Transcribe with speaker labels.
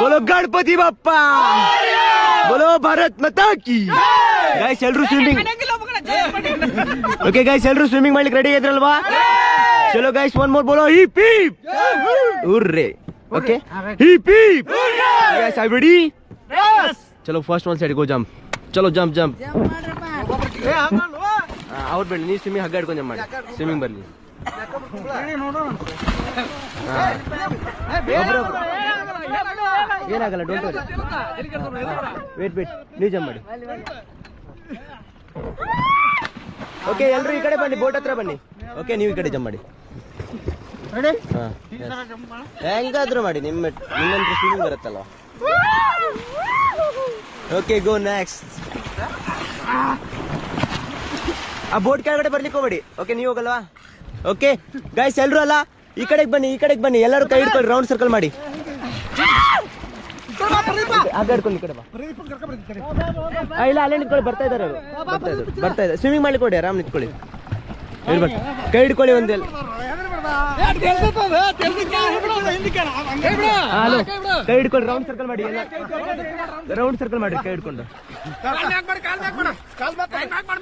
Speaker 1: बोलो गणपति बाप्पा, बोलो भारत माता की. ಗೈಸ್ ಎಲ್ರು ಸ್ವಿಮ್ಮಿಂಗ್. ಓಕೆ ಗೈಸ್ ಎಲ್ರು ಸ್ವಿಮ್ಮಿಂಗ್ ಮಾಡ್ಲಿಕ್ಕೆ ರೆಡಿ ಇದ್ರಲ್ವಾ? ಚಲೋ ಗೈಸ್ ಒನ್ ಮೋರ್ ಬೋಲೋ hip hip hurray. Okay hip hip guys are ready? ಚಲೋ first one side go jump. ಚಲೋ ಜಂಪ್ ಜಂಪ್. ಅವ್ರು ಬೇಡ, ನೀವು ಸ್ವಿಮ್ಮಿಂಗ್ ಹಗ್ಗ ಹಿಡ್ಕೊಂಡು ಜಂಪ್ ಮಾಡಿ. ಸ್ವಿಮ್ಮಿಂಗ್ ಬರಲಿ. ಏನಾಗಲ್ಲ, ಡೋಂಟ್ ವರಿ. ವೇಟ್ ವೇಟ್, ನೀವು ಜಂಪ್ ಮಾಡಿ. ಓಕೆ ಎಲ್ರು ಈ ಕಡೆ ಬನ್ನಿ, ಬೋಟ್ ಹತ್ರ ಬನ್ನಿ. ಓಕೆ ನೀವು ಈ ಕಡೆ ಜಂಪ್ ಮಾಡಿ. ಹೆಂಗಾದ್ರೂ ಮಾಡಿ, ನಿಮ್ಮಂತ್ರ ಸ್ವಿಮ್ಮಿಂಗ್ ಬರುತ್ತಲ್ಲ. Okay go next. ಆ ಬೋಟ್ ಕೆಳಗಡೆ ಬರ್ಲಿಕ್ಕೆ ಹೋಗ್ಬೇಡಿ. ಓಕೆ ನೀವು ಹೋಗಲ್ವಾ? ಓಕೆ ಗೈಸ್ ಎಲ್ರು ಅಲ್ಲ ಈ ಕಡೆಗೆ ಬನ್ನಿ, ಈ ಕಡೆಗೆ ಬನ್ನಿ. ಎಲ್ಲರೂ ಕೈ ಹಿಡ್ಕೊಳ್ಳಿ, ರೌಂಡ್ ಸರ್ಕಲ್ ಮಾಡಿ. ಆಗ ಹಿಡ್ಕೊಂಡು ಈ ಕಡೆ ಬಾ. ಇಲ್ಲ ಅಲ್ಲೇ ನಿಂತ್ಕೊಳ್ಳಿ, ಬರ್ತಾ ಇದಾರೆ ಅವರು, ಬರ್ತಾ ಇದ್ದಾರೆ. ಸ್ವಿಮ್ಮಿಂಗ್ ಮಾಡ್ಲಿಕ್ಕೆ ಕೊಡಿ, ಆರಾಮ್ ನಿಂತ್ಕೊಳ್ಳಿ. ಇರ್ಬೇಕು, ಕೈ ಹಿಡ್ಕೊಳ್ಳಿ ಒಂದೆಲ್ಲ. ಕೈ ಹಿಡ್ಕೊಳ್ಳಿ, ರೌಂಡ್ ಸರ್ಕಲ್ ಮಾಡಿ. ಎಲ್ಲ ರೌಂಡ್ ಸರ್ಕಲ್ ಮಾಡಿ ಕೈ ಹಿಡ್ಕೊಂಡು.